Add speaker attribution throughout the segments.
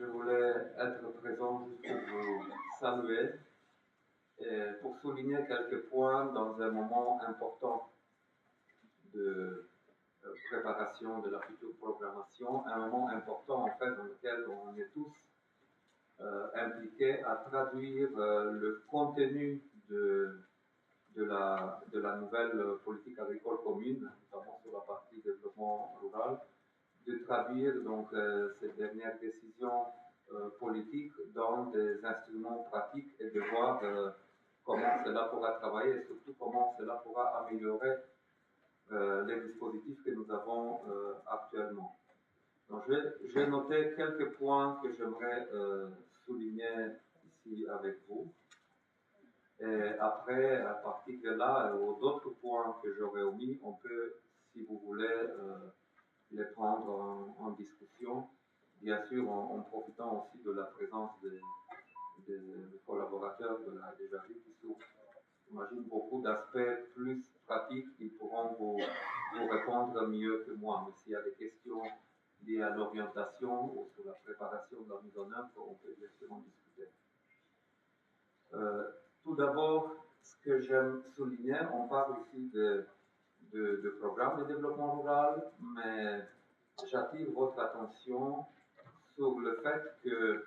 Speaker 1: je voulais être présent juste pour vous saluer et pour souligner quelques points dans un moment important de préparation de la future programmation, un moment important en fait dans lequel on est tous impliqués à traduire le contenu de la nouvelle politique agricole commune, notamment sur la partie développement rural, de traduire donc ces dernières décisions politiques dans des instruments pratiques et de voir comment cela pourra travailler et surtout comment cela pourra améliorer les dispositifs que nous avons actuellement. Donc, j'ai noté quelques points que j'aimerais souligner ici avec vous. Et après, à partir de là, d'autres points que j'aurais omis, on peut, si vous voulez, les prendre en discussion, bien sûr en profitant aussi de la présence des collaborateurs de la DGAVI qui sont, j'imagine, beaucoup d'aspects plus pratiques, ils pourront vous répondre mieux que moi. Mais s'il y a des questions liées à l'orientation ou sur la préparation de la mise en œuvre, on peut bien sûr en discuter. Tout d'abord, ce que j'aime souligner, on parle ici de programmes de développement rural, mais j'attire votre attention sur le fait que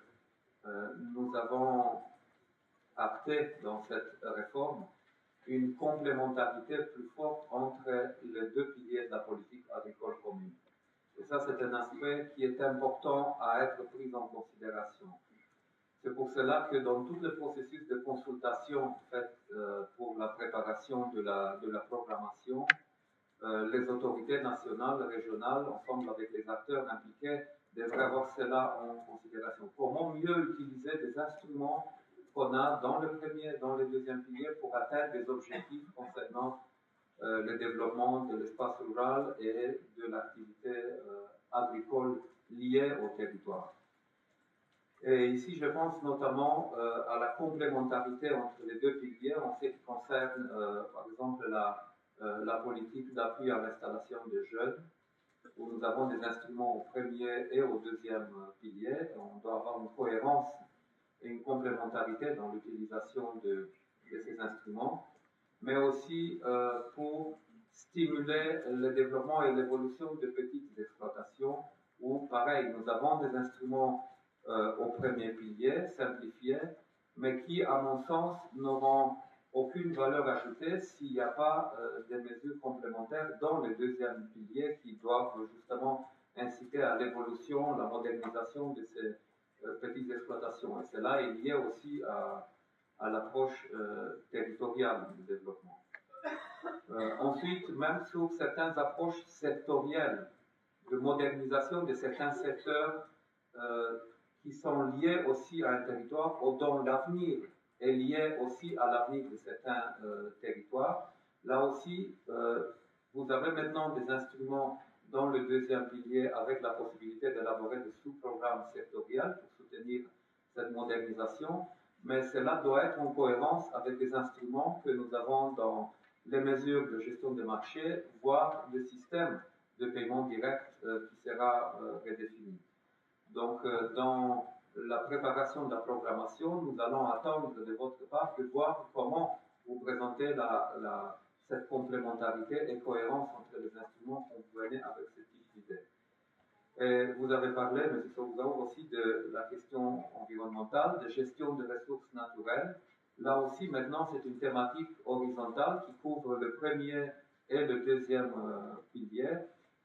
Speaker 1: nous avons acté dans cette réforme une complémentarité plus forte entre les deux piliers de la politique agricole commune. Et ça, c'est un aspect qui est important à être pris en considération. C'est pour cela que dans tout le processus de consultation fait pour la préparation de la programmation, les autorités nationales, régionales, ensemble avec les acteurs impliqués, devraient avoir cela en considération. Comment mieux utiliser des instruments qu'on a dans le premier et dans le deuxième pilier pour atteindre des objectifs concernant le développement de l'espace rural et de l'activité agricole liée au territoire. Et ici, je pense notamment à la complémentarité entre les deux piliers en ce qui concerne, par exemple, la politique d'appui à l'installation des jeunes, où nous avons des instruments au premier et au deuxième pilier. Et on doit avoir une cohérence et une complémentarité dans l'utilisation de ces instruments, mais aussi pour stimuler le développement et l'évolution de petites exploitations, où, pareil, nous avons des instruments au premier pilier, simplifiés, mais qui, à mon sens, n'auront aucune valeur ajoutée s'il n'y a pas des mesures complémentaires dans le deuxième pilier qui doivent justement inciter à l'évolution, la modernisation de ces petites exploitations. Et cela est lié aussi à l'approche territoriale du développement. Ensuite, même sur certaines approches sectorielles de modernisation de certains secteurs qui sont liés aussi à un territoire ou dont l'avenir est lié aussi à l'avenir de certains territoires. Là aussi, vous avez maintenant des instruments dans le deuxième pilier avec la possibilité d'élaborer des sous-programmes sectoriels pour soutenir cette modernisation, mais cela doit être en cohérence avec des instruments que nous avons dans les mesures de gestion des marchés, voire le système de paiement direct qui sera redéfini. Donc, dans la préparation de la programmation, nous allons attendre de votre part de voir comment vous présentez cette complémentarité et cohérence entre les instruments qu'on vous venez avec ce type d'idée. Et vous avez parlé, M. Souzaour, aussi de la question environnementale, de gestion des ressources naturelles. Là aussi, maintenant, c'est une thématique horizontale qui couvre le premier et le deuxième pilier.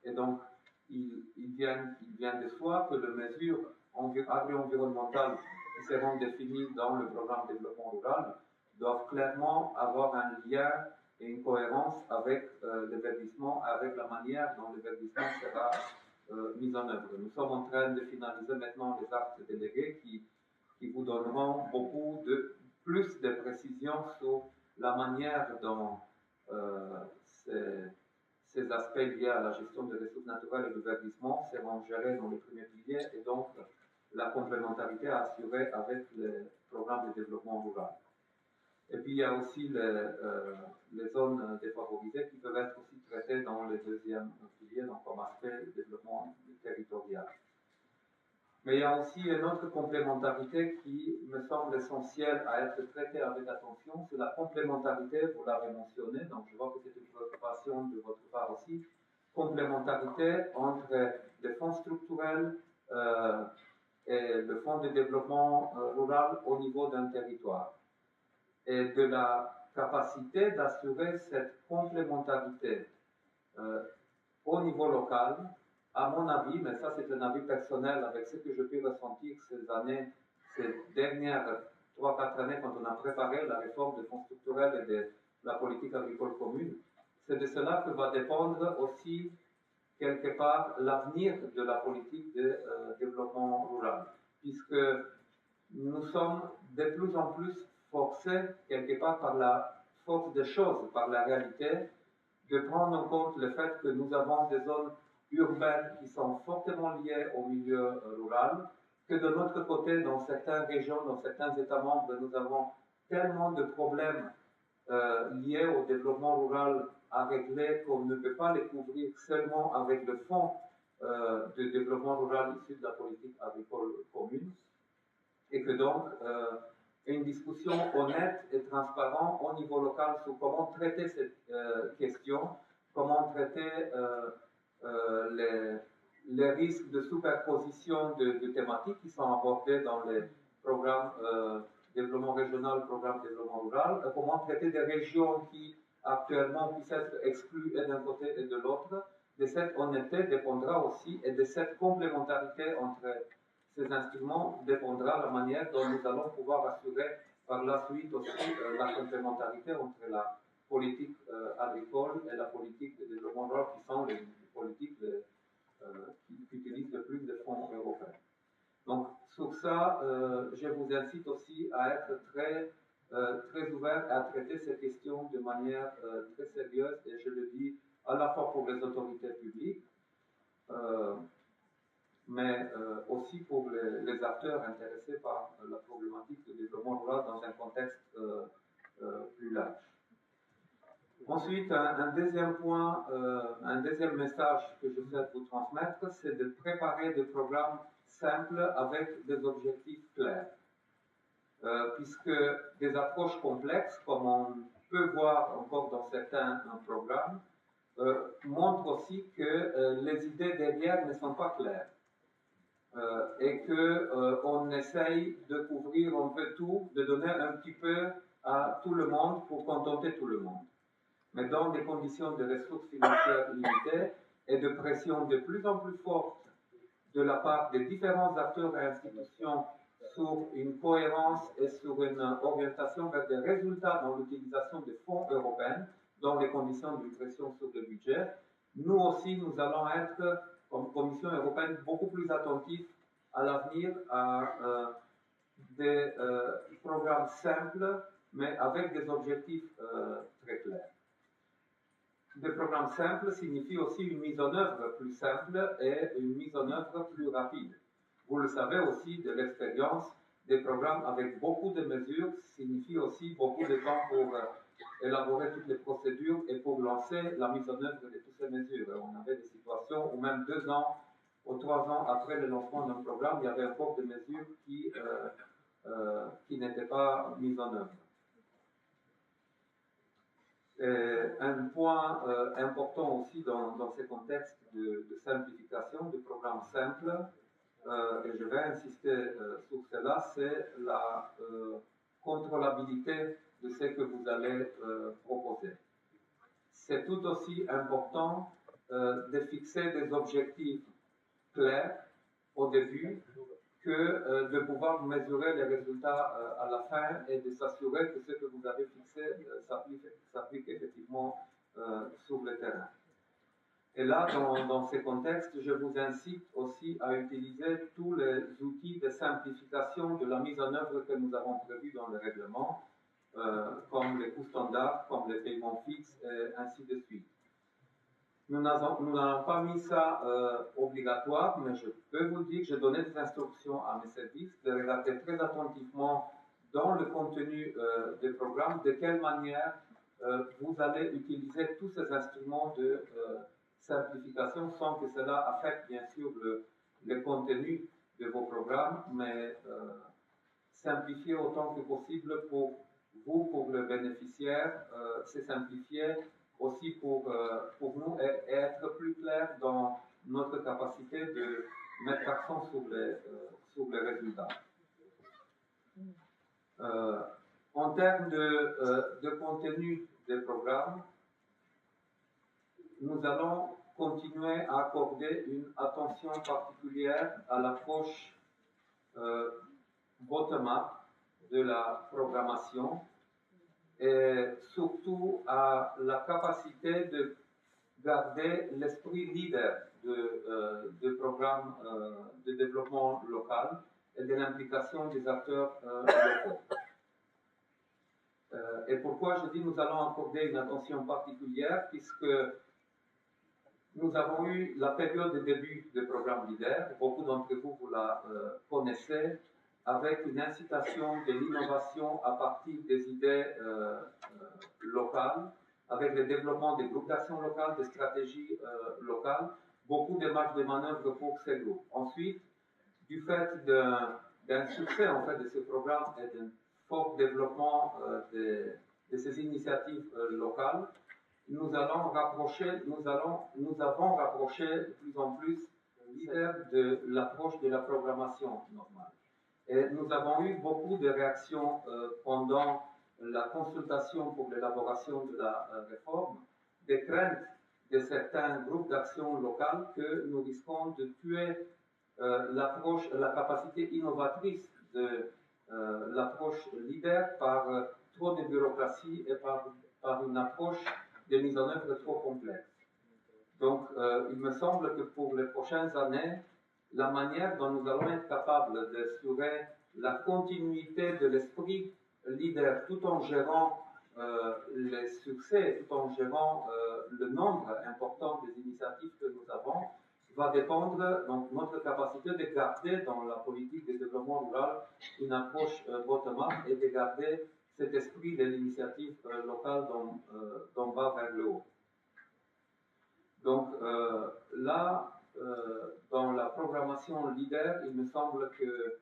Speaker 1: Et donc, il vient de soi que les mesures agro-environnementales qui seront définies dans le programme de développement rural doivent clairement avoir un lien et une cohérence avec le verdissement, avec la manière dont le verdissement sera mis en œuvre. Nous sommes en train de finaliser maintenant les actes délégués qui vous donneront plus de précisions sur la manière dont ces aspects liés à la gestion des ressources naturelles et du verdissement seront gérés dans le premier pilier et donc la complémentarité assurée avec le programme de développement rural. Et puis il y a aussi les zones défavorisées qui peuvent être aussi traitées dans le deuxième pilier, donc comme aspect de développement territorial. Mais il y a aussi une autre complémentarité qui me semble essentielle à être traitée avec attention, c'est la complémentarité, vous l'avez mentionné, donc je vois que c'est une préoccupation de votre part aussi, complémentarité entre les fonds structurels et le fonds de développement rural au niveau d'un territoire. Et de la capacité d'assurer cette complémentarité au niveau local, à mon avis, mais ça c'est un avis personnel avec ce que je peux ressentir ces dernières 3-4 années quand on a préparé la réforme des fonds structurels et de la politique agricole commune, c'est de cela que va dépendre aussi quelque part l'avenir de la politique de développement rural, puisque nous sommes de plus en plus forcés quelque part par la force des choses, par la réalité, de prendre en compte le fait que nous avons des zones urbaines qui sont fortement liées au milieu rural, que de notre côté, dans certaines régions, dans certains États membres, nous avons tellement de problèmes liés au développement rural à régler qu'on ne peut pas les couvrir seulement avec le fonds de développement rural issu de la politique agricole commune, et que donc une discussion honnête et transparente au niveau local sur comment traiter cette question, comment traiter les risques de superposition de thématiques qui sont abordées dans les programmes développement régional, programme développement rural, comment traiter des régions qui actuellement puissent être exclues et d'un côté et de l'autre. De cette honnêteté dépendra aussi, et de cette complémentarité entre ces instruments dépendra la manière dont nous allons pouvoir assurer par la suite aussi la complémentarité entre la politique agricole et la politique de développement rural, qui sont les politiques qui utilisent le plus de fonds européens. Donc, sur ça, je vous incite aussi à être très ouvert et à traiter ces questions de manière très sérieuse, et je le dis à la fois pour les autorités publiques, mais aussi pour les acteurs intéressés par la problématique de développement rural dans un contexte plus large. Ensuite, un deuxième point, un deuxième message que je souhaite vous transmettre, c'est de préparer des programmes simples avec des objectifs clairs. Puisque des approches complexes, comme on peut voir encore dans certains programmes, montrent aussi que les idées derrière ne sont pas claires. Et qu'on essaye de couvrir un peu tout, de donner un petit peu à tout le monde pour contenter tout le monde. Mais dans des conditions de ressources financières limitées et de pression de plus en plus forte de la part des différents acteurs et institutions sur une cohérence et sur une orientation vers des résultats dans l'utilisation des fonds européens, dans les conditions d'une pression sur le budget, nous aussi, nous allons être, comme Commission européenne, beaucoup plus attentifs à l'avenir à des programmes simples, mais avec des objectifs très clairs. Des programmes simples signifie aussi une mise en œuvre plus simple et une mise en œuvre plus rapide. Vous le savez aussi de l'expérience, des programmes avec beaucoup de mesures signifie aussi beaucoup de temps pour élaborer toutes les procédures et pour lancer la mise en œuvre de toutes ces mesures. On avait des situations où même 2 ans ou 3 ans après le lancement d'un programme, il y avait encore des mesures qui n'étaient pas mises en œuvre. Un point important aussi dans ces contextes de simplification, de programmes simples, et je vais insister sur cela, c'est la contrôlabilité de ce que vous allez proposer. C'est tout aussi important de fixer des objectifs clairs au début que de pouvoir mesurer les résultats à la fin et de s'assurer que ce que vous avez fixé s'applique effectivement sur le terrain. Et là, dans ces contextes, je vous incite aussi à utiliser tous les outils de simplification de la mise en œuvre que nous avons prévus dans le règlement, comme les coûts standards, comme les paiements fixes, et ainsi de suite. Nous n'avons pas mis ça obligatoire, mais je peux vous dire que j'ai donné des instructions à mes services de regarder très attentivement dans le contenu des programmes de quelle manière vous allez utiliser tous ces instruments de simplification sans que cela affecte bien sûr le contenu de vos programmes, mais simplifier autant que possible pour vous, pour le bénéficiaire, c'est simplifier aussi pour nous et être plus clair dans notre capacité de mettre l'accent sur les résultats. En termes de contenu des programmes, nous allons continuer à accorder une attention particulière à l'approche bottom-up de la programmation et surtout à la capacité de garder l'esprit leader de programmes de développement local et de l'implication des acteurs locaux. Et pourquoi je dis nous allons accorder une attention particulière, puisque nous avons eu la période de début du programme LEADER, beaucoup d'entre vous, vous la connaissez, avec une incitation de l'innovation à partir des idées locales, avec le développement des groupes d'action locales, des stratégies locales, beaucoup de marge de manœuvre pour ces groupes. Ensuite, du fait d'un succès en fait, de ce programme et d'un fort développement de ces initiatives locales, nous avons rapproché de plus en plus l'idée de l'approche de la programmation normale. Et nous avons eu beaucoup de réactions pendant la consultation pour l'élaboration de la réforme, des craintes de certains groupes d'action locales que nous risquons de tuer l'approche, la capacité innovatrice de l'approche leader par trop de bureaucratie et par une approche de mise en œuvre trop complexe. Donc, il me semble que pour les prochaines années, la manière dont nous allons être capables d'assurer la continuité de l'esprit leader tout en gérant les succès, tout en gérant le nombre important des initiatives que nous avons, va dépendre de notre capacité de garder dans la politique de développement rural une approche bottom-up et de garder cet esprit de l'initiative locale d'en bas vers le haut. Donc là, dans la programmation leader, il me semble que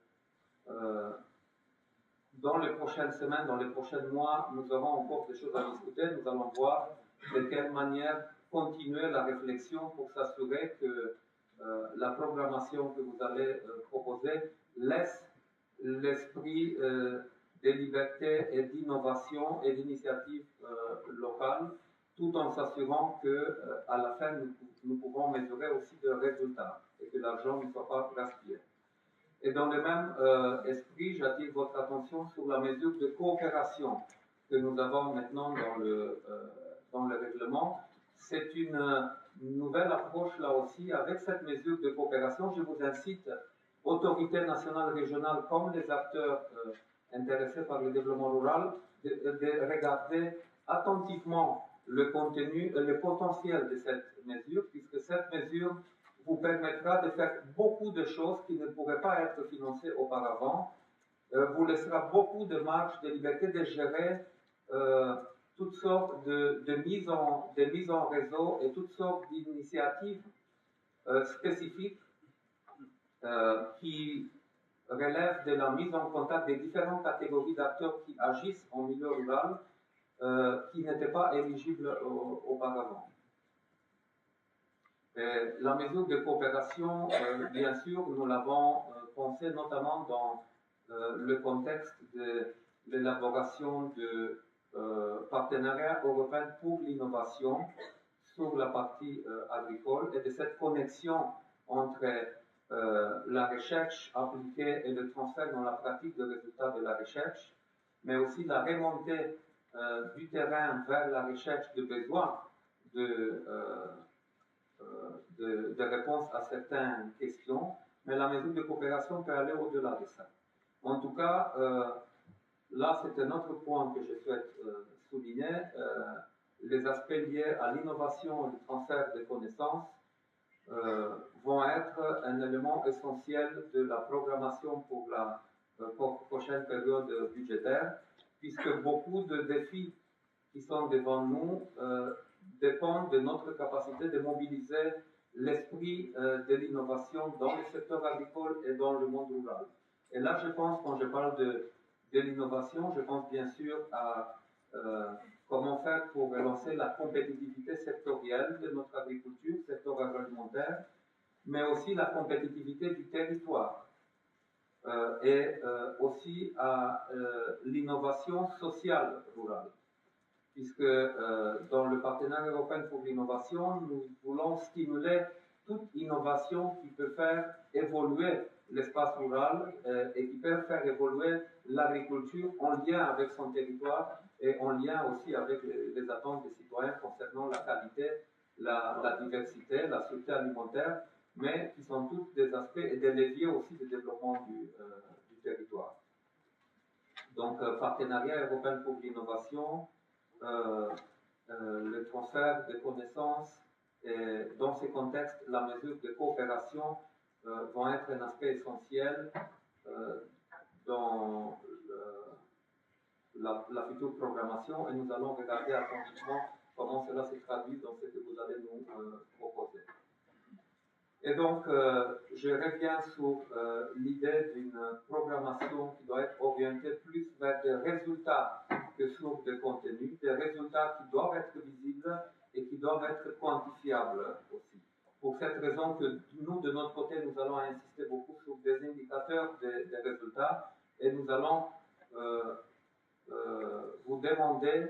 Speaker 1: dans les prochaines semaines, dans les prochains mois, nous aurons encore des choses à discuter. Nous allons voir de quelle manière continuer la réflexion pour s'assurer que la programmation que vous allez proposer laisse l'esprit de liberté et d'innovation et d'initiative locale, tout en s'assurant qu'à la fin, nous pouvons mesurer aussi des résultats et que l'argent ne soit pas gaspillé. Et dans le même esprit, j'attire votre attention sur la mesure de coopération que nous avons maintenant dans le règlement. C'est une nouvelle approche là aussi. Avec cette mesure de coopération, je vous incite, autorités nationales, régionales, comme les acteurs intéressés par le développement rural, de regarder attentivement le contenu et le potentiel de cette mesure, puisque cette mesure vous permettra de faire beaucoup de choses qui ne pourraient pas être financées auparavant, vous laissera beaucoup de marge de liberté de gérer toutes sortes de mises en réseau et toutes sortes d'initiatives spécifiques qui relèvent de la mise en contact des différentes catégories d'acteurs qui agissent en milieu rural qui n'étaient pas éligibles auparavant. La mesure de coopération, bien sûr, nous l'avons pensée notamment dans le contexte de l'élaboration de partenariats européens pour l'innovation sur la partie agricole et de cette connexion entre la recherche appliquée et le transfert dans la pratique des résultats de la recherche, mais aussi la remontée du terrain vers la recherche de besoins de réponses à certaines questions, mais la mesure de coopération peut aller au-delà de ça. En tout cas, là, c'est un autre point que je souhaite souligner. Les aspects liés à l'innovation et au transfert de connaissances vont être un élément essentiel de la programmation pour la prochaine période budgétaire, puisque beaucoup de défis qui sont devant nous dépendent de notre capacité de mobiliser l'esprit de l'innovation dans le secteur agricole et dans le monde rural. Et là, je pense, quand je parle de l'innovation, je pense bien sûr à comment faire pour relancer la compétitivité sectorielle de notre agriculture, secteur agroalimentaire, mais aussi la compétitivité du territoire et aussi à l'innovation sociale rurale. Puisque dans le partenariat européen pour l'innovation, nous voulons stimuler toute innovation qui peut faire évoluer l'espace rural et qui peut faire évoluer l'agriculture en lien avec son territoire et en lien aussi avec les attentes des citoyens concernant la qualité, la diversité, la sûreté alimentaire, mais qui sont tous des aspects et des leviers aussi de développement du territoire. Donc, partenariat européen pour l'innovation, le transfert de connaissances, et dans ces contextes, la mesure de coopération vont être un aspect essentiel dans la future programmation et nous allons regarder attentivement comment cela se traduit dans ce que vous allez nous proposer. Et donc, je reviens sur l'idée d'une programmation qui doit être orientée plus vers des résultats que sur des contenus, des résultats qui doivent être visibles et qui doivent être quantifiables aussi. Pour cette raison que nous, de notre côté, nous allons insister beaucoup sur des indicateurs des résultats et nous allons vous demander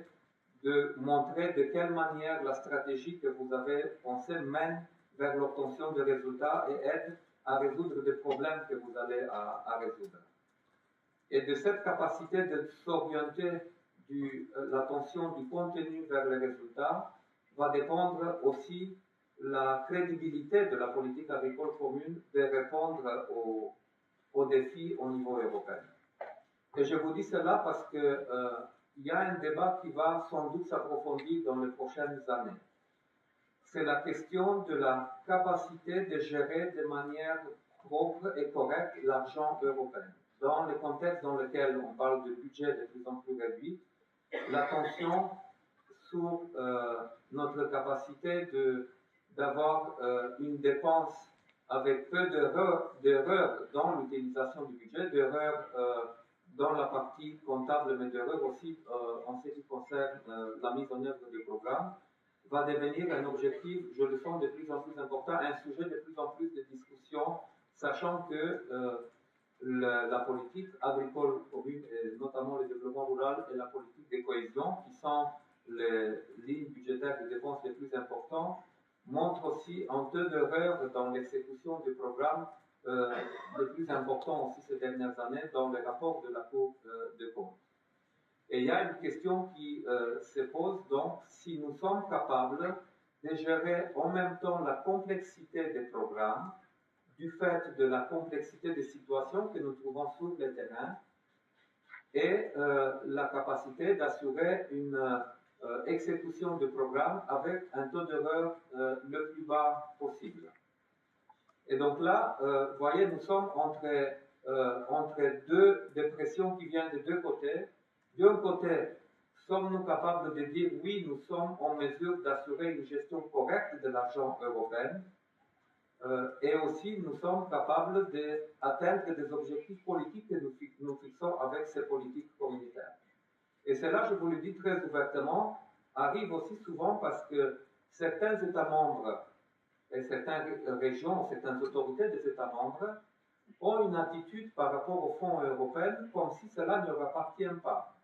Speaker 1: de montrer de quelle manière la stratégie que vous avez pensée mène vers l'obtention de résultats et aide à résoudre des problèmes que vous allez à résoudre. Et de cette capacité de s'orienter l'attention du contenu vers les résultats va dépendre aussi la crédibilité de la politique agricole commune de répondre aux défis au niveau européen. Et je vous dis cela parce que il y a un débat qui va sans doute s'approfondir dans les prochaines années. C'est la question de la capacité de gérer de manière propre et correcte l'argent européen. Dans le contexte dans lequel on parle de budget de plus en plus réduit, l'attention sur notre capacité d'avoir une dépense avec peu d'erreurs dans l'utilisation du budget, d'erreurs dans la partie comptable, mais d'erreurs aussi en ce qui concerne la mise en œuvre du programme, va devenir un objectif, je le sens, de plus en plus important, un sujet de plus en plus de discussion, sachant que la politique agricole commune, et notamment le développement rural et la politique de cohésion, qui sont les lignes budgétaires de dépenses les plus importantes, montrent aussi un taux d'erreur dans l'exécution du programme le plus important aussi ces dernières années dans le rapport de la Cour des comptes. Et il y a une question qui se pose donc, si nous sommes capables de gérer en même temps la complexité des programmes, du fait de la complexité des situations que nous trouvons sur le terrain, et la capacité d'assurer une exécution de programme avec un taux d'erreur le plus bas possible. Et donc là, vous voyez, nous sommes entre deux dépressions qui viennent de deux côtés. D'un côté, sommes-nous capables de dire oui, nous sommes en mesure d'assurer une gestion correcte de l'argent européen et aussi nous sommes capables d'atteindre des objectifs politiques que nous fixons avec ces politiques communautaires. Et cela, je vous le dis très ouvertement, arrive aussi souvent parce que certains États membres et certaines régions, certaines autorités des États membres ont une attitude par rapport aux fonds européens comme si cela ne leur appartient pas.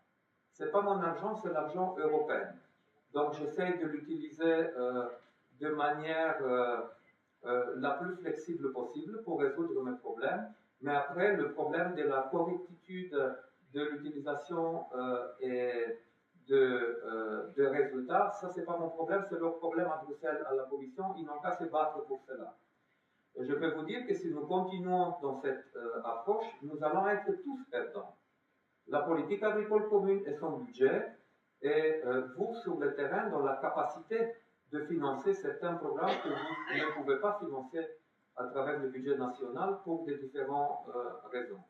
Speaker 1: Ce n'est pas mon argent, c'est l'argent européen. Donc j'essaie de l'utiliser de manière la plus flexible possible pour résoudre mes problèmes. Mais après, le problème de la correctitude de l'utilisation et de résultats, ça c'est pas mon problème, c'est leur problème à Bruxelles, à la Commission, ils n'ont qu'à se battre pour cela. Et je peux vous dire que si nous continuons dans cette approche, nous allons être tous perdants. La politique agricole commune et son budget, et vous sur le terrain dans la capacité de financer certains programmes que vous ne pouvez pas financer à travers le budget national pour des différentes raisons.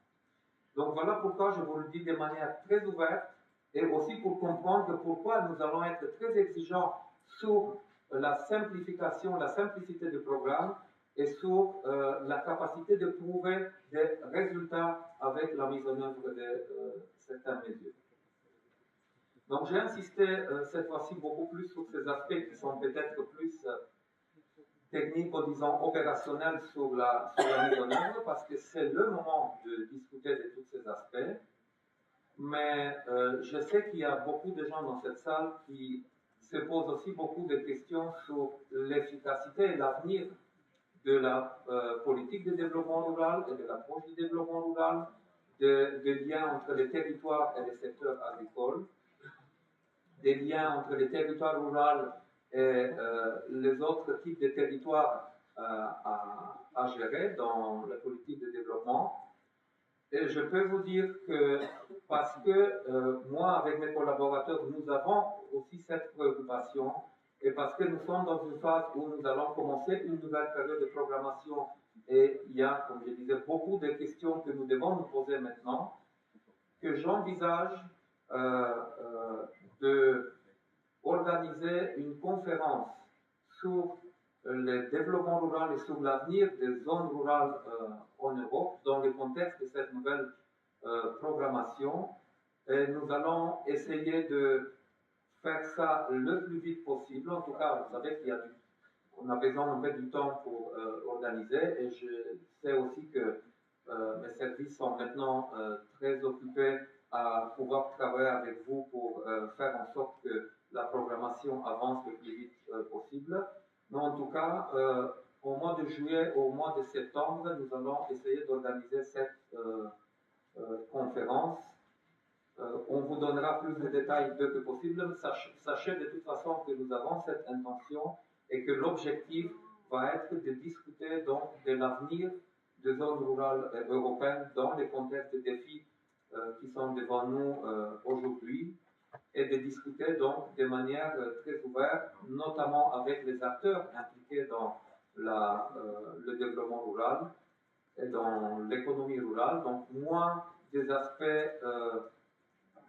Speaker 1: Donc voilà pourquoi je vous le dis de manière très ouverte et aussi pour comprendre pourquoi nous allons être très exigeants sur la simplification, la simplicité du programme et sur la capacité de prouver des résultats avec la mise en œuvre de certaines mesures. Donc j'ai insisté cette fois-ci beaucoup plus sur ces aspects qui sont peut-être plus techniques ou disons opérationnels sur la mise en œuvre parce que c'est le moment de discuter de tous ces aspects. Mais je sais qu'il y a beaucoup de gens dans cette salle qui se posent aussi beaucoup de questions sur l'efficacité et l'avenir de la politique de développement rural et de l'approche du développement rural, des liens entre les territoires et les secteurs agricoles, des liens entre les territoires ruraux et les autres types de territoires à gérer dans la politique de développement. Et je peux vous dire que, parce que moi, avec mes collaborateurs, nous avons aussi cette préoccupation, et parce que nous sommes dans une phase où nous allons commencer une nouvelle période de programmation, et il y a, comme je disais, beaucoup de questions que nous devons nous poser maintenant, que j'envisage d'organiser une conférence sur le développement rural et sur l'avenir des zones rurales en Europe dans le contexte de cette nouvelle programmation. Et nous allons essayer de faire ça le plus vite possible. En tout cas, vous savez qu'on a besoin un peu du temps pour organiser, et je sais aussi que mes services sont maintenant très occupés à pouvoir travailler avec vous pour faire en sorte que la programmation avance le plus vite possible. Mais en tout cas, au mois de juillet, au mois de septembre, nous allons essayer d'organiser cette conférence. On vous donnera plus de détails dès que possible. Sachez de toute façon que nous avons cette intention et que l'objectif va être de discuter donc de l'avenir des zones rurales européennes dans le contexte des défis qui sont devant nous aujourd'hui, et de discuter donc de manière très ouverte, notamment avec les acteurs impliqués dans le développement rural et dans l'économie rurale, donc moins des aspects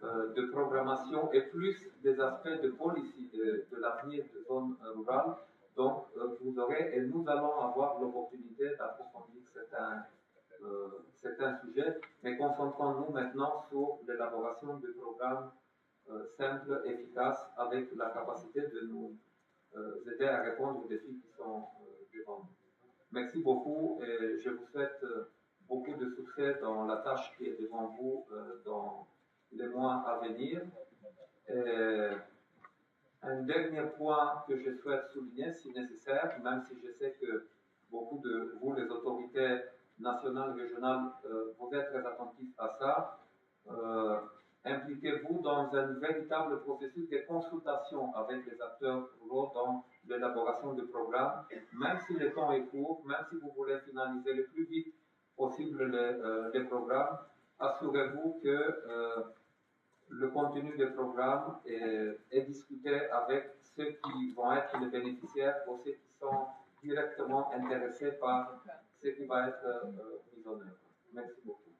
Speaker 1: de programmation et plus des aspects de policy de l'avenir des zones rurales. Donc vous aurez, et nous allons avoir l'opportunité d'approfondir certains sujets, mais concentrons-nous maintenant sur l'élaboration de programmes simples, efficaces, avec la capacité de nous aider à répondre aux défis qui sont devant nous. Merci beaucoup, et je vous souhaite beaucoup de succès dans la tâche qui est devant vous dans les mois à venir. Et un dernier point que je souhaite souligner, si nécessaire, même si je sais que beaucoup de vous, les autorités nationales, régionales, vous êtes très attentifs à ça, impliquez-vous dans un véritable processus de consultation avec les acteurs ruraux dans l'élaboration de programmes, même si le temps est court, même si vous voulez finaliser le plus vite possible les programmes, assurez-vous que le contenu des programmes est discuté avec ceux qui vont être les bénéficiaires ou ceux qui sont directement intéressés par ce qui va être mis en œuvre. Merci beaucoup.